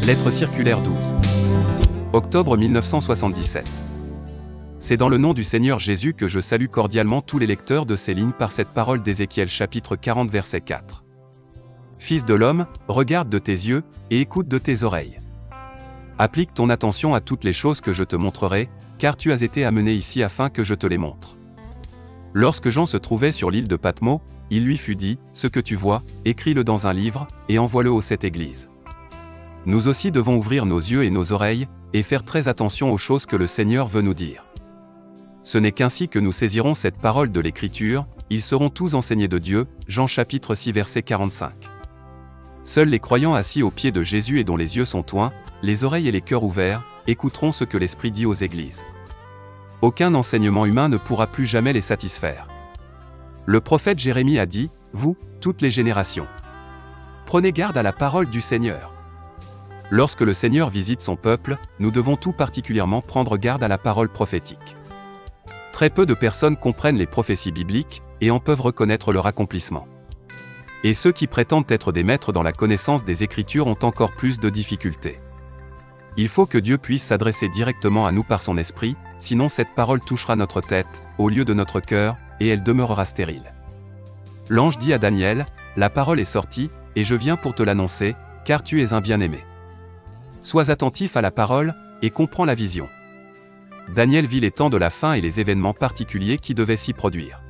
Lettre circulaire 12. Octobre 1977. C'est dans le nom du Seigneur Jésus que je salue cordialement tous les lecteurs de ces lignes par cette parole d'Ézéchiel chapitre 40 verset 4. Fils de l'homme, regarde de tes yeux, et écoute de tes oreilles. Applique ton attention à toutes les choses que je te montrerai, car tu as été amené ici afin que je te les montre. Lorsque Jean se trouvait sur l'île de Patmos, il lui fut dit, ce que tu vois, écris-le dans un livre, et envoie-le aux 7 églises. Nous aussi devons ouvrir nos yeux et nos oreilles, et faire très attention aux choses que le Seigneur veut nous dire. Ce n'est qu'ainsi que nous saisirons cette parole de l'Écriture, ils seront tous enseignés de Dieu, Jean chapitre 6 verset 45. Seuls les croyants assis aux pieds de Jésus et dont les yeux sont oints, les oreilles et les cœurs ouverts, écouteront ce que l'Esprit dit aux églises. Aucun enseignement humain ne pourra plus jamais les satisfaire. Le prophète Jérémie a dit, « Vous, toutes les générations, prenez garde à la parole du Seigneur. » Lorsque le Seigneur visite son peuple, nous devons tout particulièrement prendre garde à la parole prophétique. Très peu de personnes comprennent les prophéties bibliques, et en peuvent reconnaître leur accomplissement. Et ceux qui prétendent être des maîtres dans la connaissance des Écritures ont encore plus de difficultés. Il faut que Dieu puisse s'adresser directement à nous par son esprit, sinon cette parole touchera notre tête, au lieu de notre cœur, et elle demeurera stérile. L'ange dit à Daniel, « La parole est sortie, et je viens pour te l'annoncer, car tu es un bien-aimé. Sois attentif à la parole, et comprends la vision. » Daniel vit les temps de la fin et les événements particuliers qui devaient s'y produire.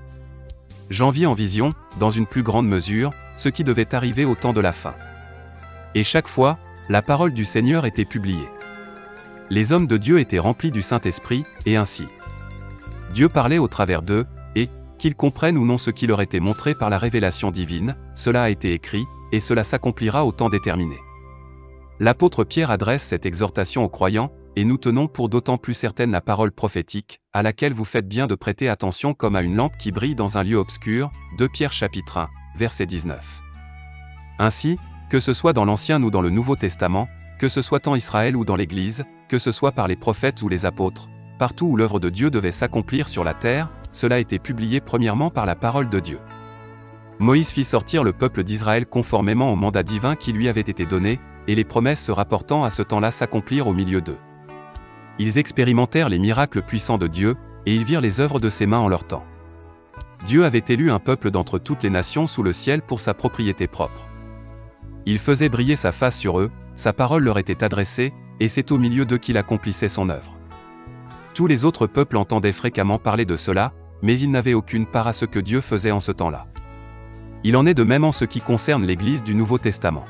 Jean vit en vision, dans une plus grande mesure, ce qui devait arriver au temps de la fin. Et chaque fois, la parole du Seigneur était publiée. Les hommes de Dieu étaient remplis du Saint-Esprit, et ainsi. Dieu parlait au travers d'eux, et, qu'ils comprennent ou non ce qui leur était montré par la révélation divine, cela a été écrit, et cela s'accomplira au temps déterminé. L'apôtre Pierre adresse cette exhortation aux croyants, et nous tenons pour d'autant plus certaine la parole prophétique, à laquelle vous faites bien de prêter attention comme à une lampe qui brille dans un lieu obscur, 2 Pierre chapitre 1, verset 19. Ainsi, que ce soit dans l'Ancien ou dans le Nouveau Testament, que ce soit en Israël ou dans l'Église, que ce soit par les prophètes ou les apôtres, partout où l'œuvre de Dieu devait s'accomplir sur la terre, cela a été publié premièrement par la parole de Dieu. Moïse fit sortir le peuple d'Israël conformément au mandat divin qui lui avait été donné, et les promesses se rapportant à ce temps-là s'accomplirent au milieu d'eux. Ils expérimentèrent les miracles puissants de Dieu, et ils virent les œuvres de ses mains en leur temps. Dieu avait élu un peuple d'entre toutes les nations sous le ciel pour sa propriété propre. Il faisait briller sa face sur eux, sa parole leur était adressée, et c'est au milieu d'eux qu'il accomplissait son œuvre. Tous les autres peuples entendaient fréquemment parler de cela, mais ils n'avaient aucune part à ce que Dieu faisait en ce temps-là. Il en est de même en ce qui concerne l'Église du Nouveau Testament.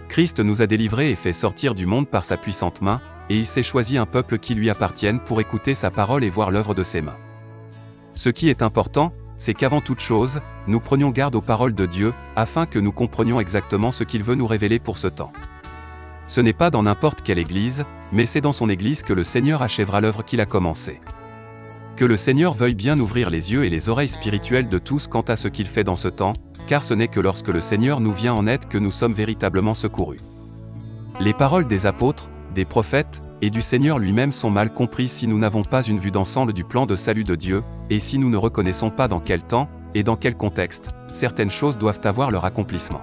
Christ nous a délivrés et fait sortir du monde par sa puissante main, et il s'est choisi un peuple qui lui appartienne pour écouter sa parole et voir l'œuvre de ses mains. Ce qui est important, c'est qu'avant toute chose, nous prenions garde aux paroles de Dieu, afin que nous comprenions exactement ce qu'il veut nous révéler pour ce temps. Ce n'est pas dans n'importe quelle église, mais c'est dans son église que le Seigneur achèvera l'œuvre qu'il a commencée. Que le Seigneur veuille bien ouvrir les yeux et les oreilles spirituelles de tous quant à ce qu'il fait dans ce temps, car ce n'est que lorsque le Seigneur nous vient en aide que nous sommes véritablement secourus. Les paroles des apôtres, des prophètes, et du Seigneur lui-même sont mal comprises si nous n'avons pas une vue d'ensemble du plan de salut de Dieu, et si nous ne reconnaissons pas dans quel temps, et dans quel contexte, certaines choses doivent avoir leur accomplissement.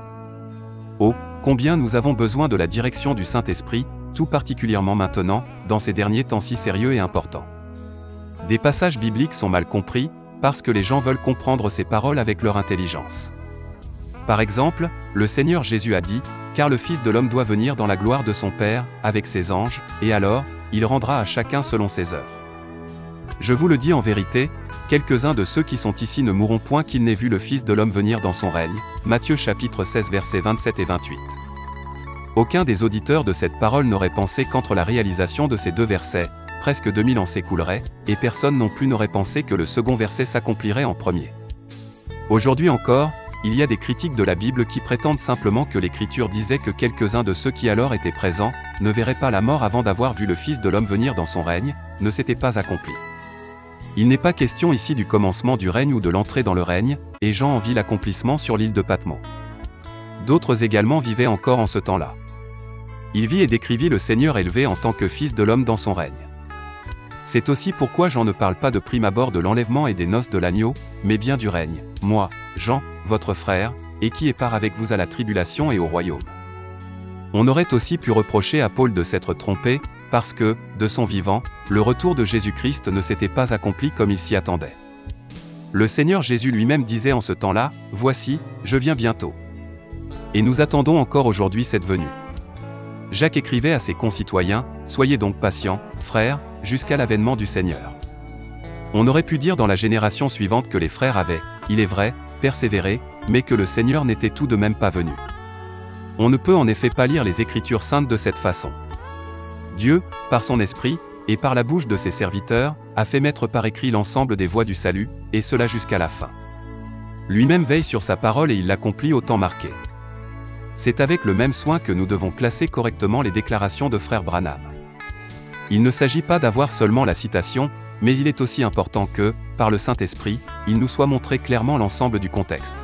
Oh, combien nous avons besoin de la direction du Saint-Esprit, tout particulièrement maintenant, dans ces derniers temps si sérieux et importants. Des passages bibliques sont mal compris, parce que les gens veulent comprendre ces paroles avec leur intelligence. Par exemple, le Seigneur Jésus a dit, « Car le Fils de l'homme doit venir dans la gloire de son Père, avec ses anges, et alors, il rendra à chacun selon ses œuvres. » Je vous le dis en vérité, quelques-uns de ceux qui sont ici ne mourront point qu'ils n'aient vu le Fils de l'homme venir dans son règne. Matthieu chapitre 16 versets 27 et 28. Aucun des auditeurs de cette parole n'aurait pensé qu'entre la réalisation de ces deux versets, presque 2000 ans s'écouleraient, et personne non plus n'aurait pensé que le second verset s'accomplirait en premier. Aujourd'hui encore, il y a des critiques de la Bible qui prétendent simplement que l'Écriture disait que quelques-uns de ceux qui alors étaient présents, ne verraient pas la mort avant d'avoir vu le Fils de l'homme venir dans son règne, ne s'était pas accompli. Il n'est pas question ici du commencement du règne ou de l'entrée dans le règne, et Jean en vit l'accomplissement sur l'île de Patmos. d'autres également vivaient encore en ce temps-là. Il vit et décrivit le Seigneur élevé en tant que Fils de l'homme dans son règne. C'est aussi pourquoi Jean ne parle pas de prime abord de l'enlèvement et des noces de l'agneau, mais bien du règne, moi, Jean, votre frère, et qui est part avec vous à la tribulation et au royaume. On aurait aussi pu reprocher à Paul de s'être trompé, parce que, de son vivant, le retour de Jésus-Christ ne s'était pas accompli comme il s'y attendait. Le Seigneur Jésus lui-même disait en ce temps-là, « Voici, je viens bientôt. » Et nous attendons encore aujourd'hui cette venue. Jacques écrivait à ses concitoyens, « Soyez donc patients, frères, jusqu'à l'avènement du Seigneur. » On aurait pu dire dans la génération suivante que les frères avaient, il est vrai, persévéré, mais que le Seigneur n'était tout de même pas venu. On ne peut en effet pas lire les Écritures saintes de cette façon. Dieu, par son esprit, et par la bouche de ses serviteurs, a fait mettre par écrit l'ensemble des voies du salut, et cela jusqu'à la fin. Lui-même veille sur sa parole et il l'accomplit au temps marqué. C'est avec le même soin que nous devons classer correctement les déclarations de frère Branham. Il ne s'agit pas d'avoir seulement la citation, mais il est aussi important que, par le Saint-Esprit, il nous soit montré clairement l'ensemble du contexte.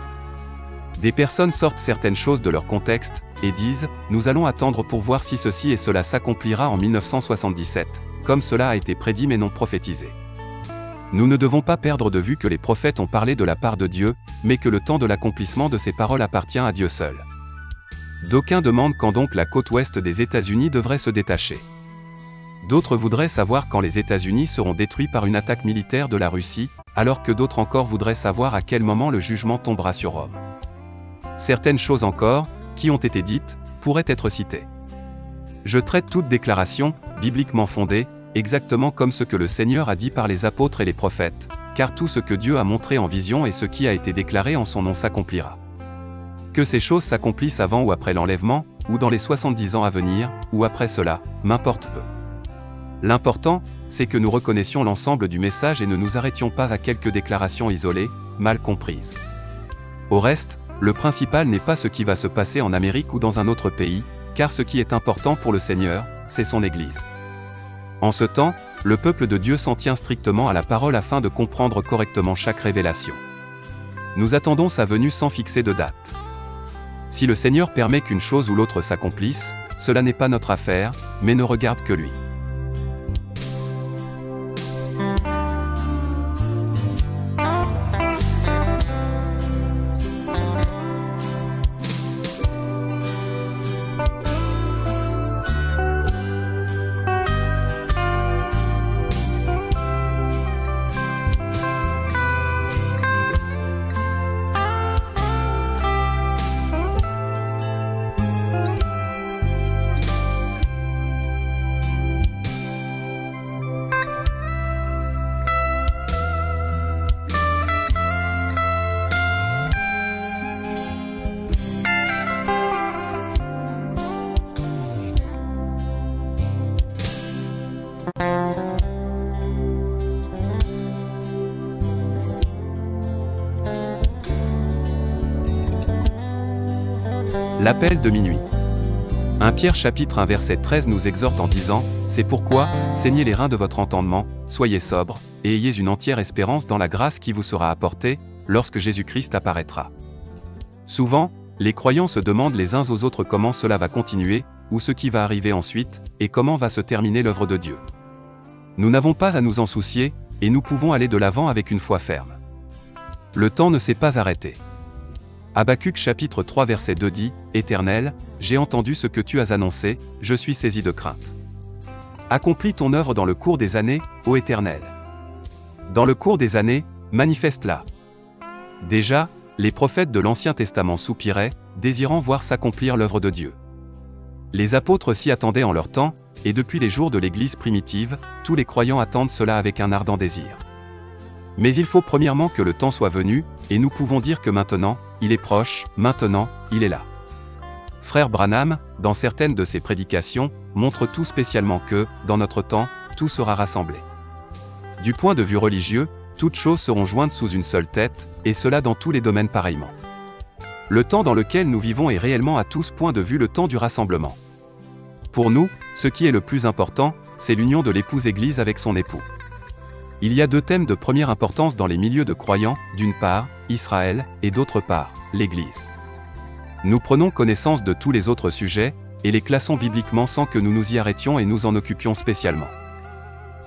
Des personnes sortent certaines choses de leur contexte, et disent, nous allons attendre pour voir si ceci et cela s'accomplira en 1977, comme cela a été prédit mais non prophétisé. Nous ne devons pas perdre de vue que les prophètes ont parlé de la part de Dieu, mais que le temps de l'accomplissement de ces paroles appartient à Dieu seul. D'aucuns demandent quand donc la côte ouest des États-Unis devrait se détacher. D'autres voudraient savoir quand les États-Unis seront détruits par une attaque militaire de la Russie, alors que d'autres encore voudraient savoir à quel moment le jugement tombera sur Rome. Certaines choses encore, qui ont été dites, pourraient être citées. Je traite toute déclaration, bibliquement fondée, exactement comme ce que le Seigneur a dit par les apôtres et les prophètes, car tout ce que Dieu a montré en vision et ce qui a été déclaré en son nom s'accomplira. Que ces choses s'accomplissent avant ou après l'enlèvement, ou dans les 70 ans à venir, ou après cela, m'importe peu. L'important, c'est que nous reconnaissions l'ensemble du message et ne nous arrêtions pas à quelques déclarations isolées, mal comprises. Au reste, le principal n'est pas ce qui va se passer en Amérique ou dans un autre pays, car ce qui est important pour le Seigneur, c'est son Église. En ce temps, le peuple de Dieu s'en tient strictement à la parole afin de comprendre correctement chaque révélation. Nous attendons sa venue sans fixer de date. Si le Seigneur permet qu'une chose ou l'autre s'accomplisse, cela n'est pas notre affaire, mais ne regarde que lui. L'appel de minuit. 1 Pierre chapitre 1 verset 13 nous exhorte en disant, « C'est pourquoi, saignez les reins de votre entendement, soyez sobres, et ayez une entière espérance dans la grâce qui vous sera apportée, lorsque Jésus-Christ apparaîtra. » Souvent, les croyants se demandent les uns aux autres comment cela va continuer, ou ce qui va arriver ensuite, et comment va se terminer l'œuvre de Dieu. Nous n'avons pas à nous en soucier, et nous pouvons aller de l'avant avec une foi ferme. Le temps ne s'est pas arrêté. Habacuc chapitre 3 verset 2 dit, « Éternel, j'ai entendu ce que tu as annoncé, je suis saisi de crainte. Accomplis ton œuvre dans le cours des années, ô Éternel. Dans le cours des années, manifeste-la. » Déjà, les prophètes de l'Ancien Testament soupiraient, désirant voir s'accomplir l'œuvre de Dieu. Les apôtres s'y attendaient en leur temps, et depuis les jours de l'Église primitive, tous les croyants attendent cela avec un ardent désir. Mais il faut premièrement que le temps soit venu, et nous pouvons dire que maintenant, il est proche, maintenant, il est là. Frère Branham, dans certaines de ses prédications, montre tout spécialement que, dans notre temps, tout sera rassemblé. Du point de vue religieux, toutes choses seront jointes sous une seule tête, et cela dans tous les domaines pareillement. Le temps dans lequel nous vivons est réellement à tous points de vue le temps du rassemblement. Pour nous, ce qui est le plus important, c'est l'union de l'épouse Église avec son époux. Il y a deux thèmes de première importance dans les milieux de croyants, d'une part, Israël, et d'autre part, l'Église. Nous prenons connaissance de tous les autres sujets, et les classons bibliquement sans que nous nous y arrêtions et nous en occupions spécialement.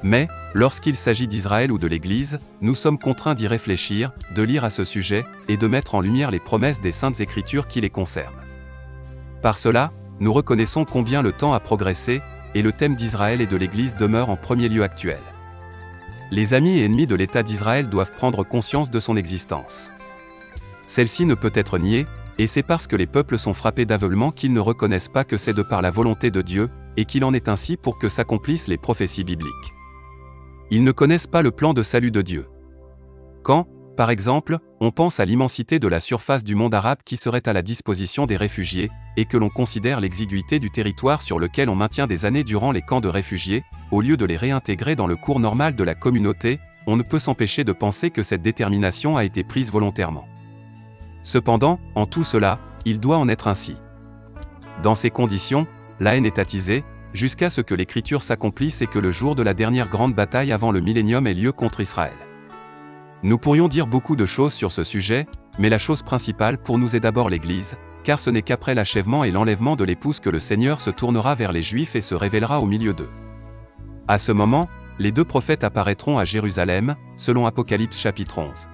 Mais, lorsqu'il s'agit d'Israël ou de l'Église, nous sommes contraints d'y réfléchir, de lire à ce sujet, et de mettre en lumière les promesses des Saintes Écritures qui les concernent. Par cela, nous reconnaissons combien le temps a progressé, et le thème d'Israël et de l'Église demeure en premier lieu actuel. Les amis et ennemis de l'État d'Israël doivent prendre conscience de son existence. Celle-ci ne peut être niée, et c'est parce que les peuples sont frappés d'aveuglement qu'ils ne reconnaissent pas que c'est de par la volonté de Dieu, et qu'il en est ainsi pour que s'accomplissent les prophéties bibliques. Ils ne connaissent pas le plan de salut de Dieu. Quand, par exemple, on pense à l'immensité de la surface du monde arabe qui serait à la disposition des réfugiés, et que l'on considère l'exiguïté du territoire sur lequel on maintient des années durant les camps de réfugiés, au lieu de les réintégrer dans le cours normal de la communauté, on ne peut s'empêcher de penser que cette détermination a été prise volontairement. Cependant, en tout cela, il doit en être ainsi. Dans ces conditions, la haine est attisée, jusqu'à ce que l'Écriture s'accomplisse et que le jour de la dernière grande bataille avant le millénium ait lieu contre Israël. Nous pourrions dire beaucoup de choses sur ce sujet, mais la chose principale pour nous est d'abord l'Église, car ce n'est qu'après l'achèvement et l'enlèvement de l'épouse que le Seigneur se tournera vers les Juifs et se révélera au milieu d'eux. À ce moment, les deux prophètes apparaîtront à Jérusalem, selon Apocalypse chapitre 11.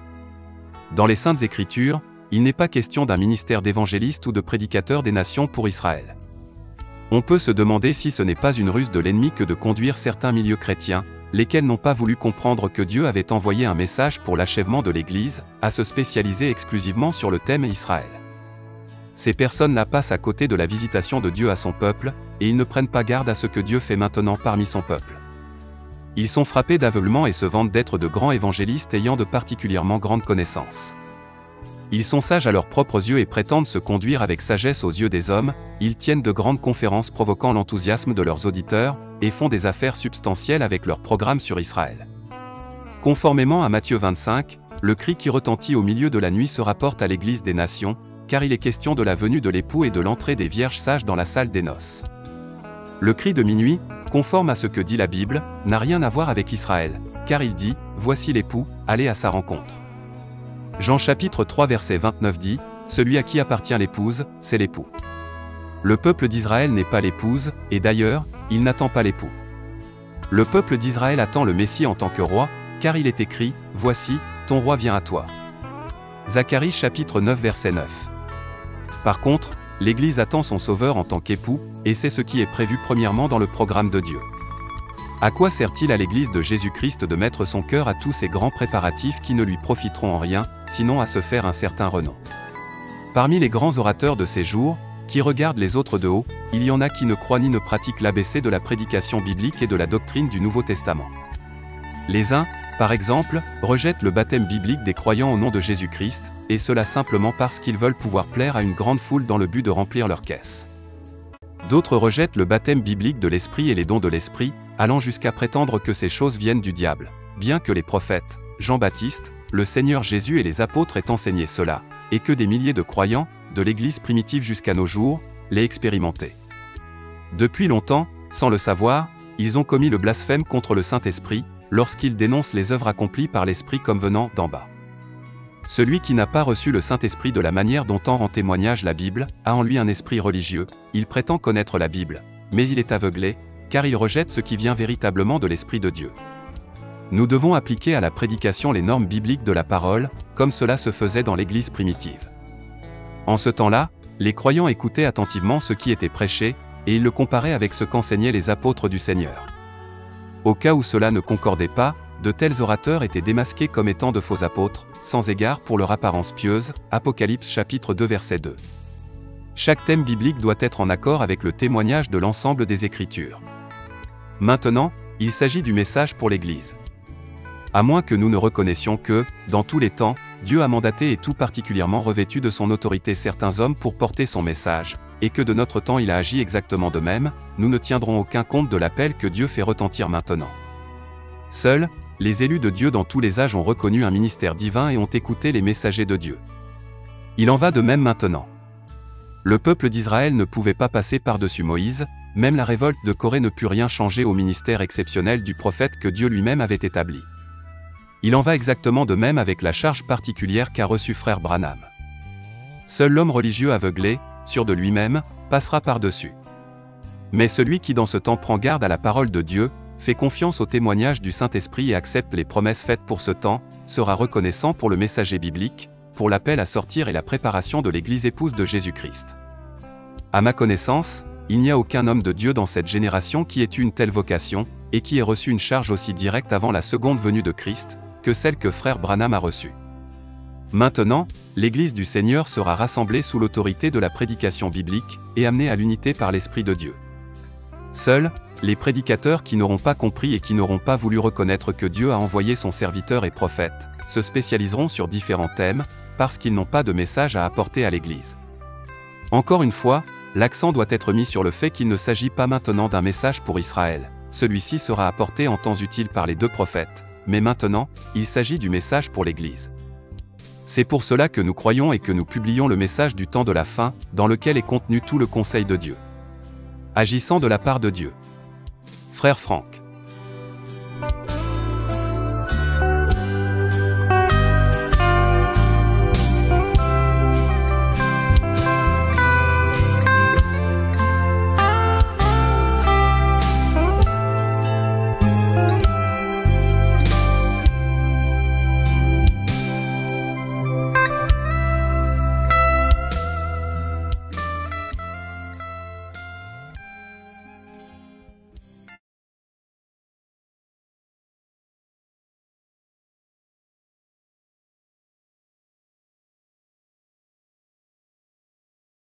Dans les Saintes Écritures, il n'est pas question d'un ministère d'évangéliste ou de prédicateur des nations pour Israël. On peut se demander si ce n'est pas une ruse de l'ennemi que de conduire certains milieux chrétiens, lesquels n'ont pas voulu comprendre que Dieu avait envoyé un message pour l'achèvement de l'Église, à se spécialiser exclusivement sur le thème Israël. Ces personnes-là passent à côté de la visitation de Dieu à son peuple, et ils ne prennent pas garde à ce que Dieu fait maintenant parmi son peuple. Ils sont frappés d'aveuglement et se vantent d'être de grands évangélistes ayant de particulièrement grandes connaissances. Ils sont sages à leurs propres yeux et prétendent se conduire avec sagesse aux yeux des hommes, ils tiennent de grandes conférences provoquant l'enthousiasme de leurs auditeurs, et font des affaires substantielles avec leur programme sur Israël. Conformément à Matthieu 25, le cri qui retentit au milieu de la nuit se rapporte à l'Église des nations, car il est question de la venue de l'époux et de l'entrée des vierges sages dans la salle des noces. Le cri de minuit, conforme à ce que dit la Bible, n'a rien à voir avec Israël, car il dit « Voici l'époux, allez à sa rencontre ». Jean chapitre 3 verset 29 dit « Celui à qui appartient l'épouse, c'est l'époux ». Le peuple d'Israël n'est pas l'épouse, et d'ailleurs, il n'attend pas l'époux. Le peuple d'Israël attend le Messie en tant que roi, car il est écrit « Voici, ton roi vient à toi ». Zacharie chapitre 9 verset 9. Par contre, l'Église attend son Sauveur en tant qu'époux, et c'est ce qui est prévu premièrement dans le programme de Dieu. À quoi sert-il à l'Église de Jésus-Christ de mettre son cœur à tous ces grands préparatifs qui ne lui profiteront en rien, sinon à se faire un certain renom? Parmi les grands orateurs de ces jours, qui regardent les autres de haut, il y en a qui ne croient ni ne pratiquent l'ABC de la prédication biblique et de la doctrine du Nouveau Testament. Les uns, par exemple, rejettent le baptême biblique des croyants au nom de Jésus-Christ, et cela simplement parce qu'ils veulent pouvoir plaire à une grande foule dans le but de remplir leur caisse. D'autres rejettent le baptême biblique de l'Esprit et les dons de l'Esprit, allant jusqu'à prétendre que ces choses viennent du diable, bien que les prophètes, Jean-Baptiste, le Seigneur Jésus et les apôtres aient enseigné cela, et que des milliers de croyants, de l'Église primitive jusqu'à nos jours, l'aient expérimenté. Depuis longtemps, sans le savoir, ils ont commis le blasphème contre le Saint-Esprit, lorsqu'ils dénoncent les œuvres accomplies par l'Esprit comme venant d'en bas. Celui qui n'a pas reçu le Saint-Esprit de la manière dont en rend témoignage la Bible, a en lui un esprit religieux, il prétend connaître la Bible, mais il est aveuglé, car il rejette ce qui vient véritablement de l'Esprit de Dieu. Nous devons appliquer à la prédication les normes bibliques de la parole, comme cela se faisait dans l'Église primitive. En ce temps-là, les croyants écoutaient attentivement ce qui était prêché, et ils le comparaient avec ce qu'enseignaient les apôtres du Seigneur. Au cas où cela ne concordait pas, de tels orateurs étaient démasqués comme étant de faux apôtres, sans égard pour leur apparence pieuse, Apocalypse chapitre 2 verset 2. Chaque thème biblique doit être en accord avec le témoignage de l'ensemble des Écritures. Maintenant, il s'agit du message pour l'Église. À moins que nous ne reconnaissions que, dans tous les temps, Dieu a mandaté et tout particulièrement revêtu de son autorité certains hommes pour porter son message, et que de notre temps il a agi exactement de même, nous ne tiendrons aucun compte de l'appel que Dieu fait retentir maintenant. Seuls, les élus de Dieu dans tous les âges ont reconnu un ministère divin et ont écouté les messagers de Dieu. Il en va de même maintenant. Le peuple d'Israël ne pouvait pas passer par-dessus Moïse, même la révolte de Corée ne put rien changer au ministère exceptionnel du prophète que Dieu lui-même avait établi. Il en va exactement de même avec la charge particulière qu'a reçue frère Branham. Seul l'homme religieux aveuglé, sûr de lui-même, passera par-dessus. Mais celui qui dans ce temps prend garde à la parole de Dieu, fait confiance au témoignage du Saint-Esprit et accepte les promesses faites pour ce temps, sera reconnaissant pour le messager biblique, pour l'appel à sortir et la préparation de l'Église épouse de Jésus-Christ. À ma connaissance, il n'y a aucun homme de Dieu dans cette génération qui ait eu une telle vocation, et qui ait reçu une charge aussi directe avant la seconde venue de Christ, que celle que frère Branham a reçue. Maintenant, l'Église du Seigneur sera rassemblée sous l'autorité de la prédication biblique, et amenée à l'unité par l'Esprit de Dieu. Seuls, les prédicateurs qui n'auront pas compris et qui n'auront pas voulu reconnaître que Dieu a envoyé son serviteur et prophète, se spécialiseront sur différents thèmes, parce qu'ils n'ont pas de message à apporter à l'Église. Encore une fois, l'accent doit être mis sur le fait qu'il ne s'agit pas maintenant d'un message pour Israël. Celui-ci sera apporté en temps utile par les deux prophètes, mais maintenant, il s'agit du message pour l'Église. C'est pour cela que nous croyons et que nous publions le message du temps de la fin, dans lequel est contenu tout le conseil de Dieu. Agissant de la part de Dieu. Frère Franck.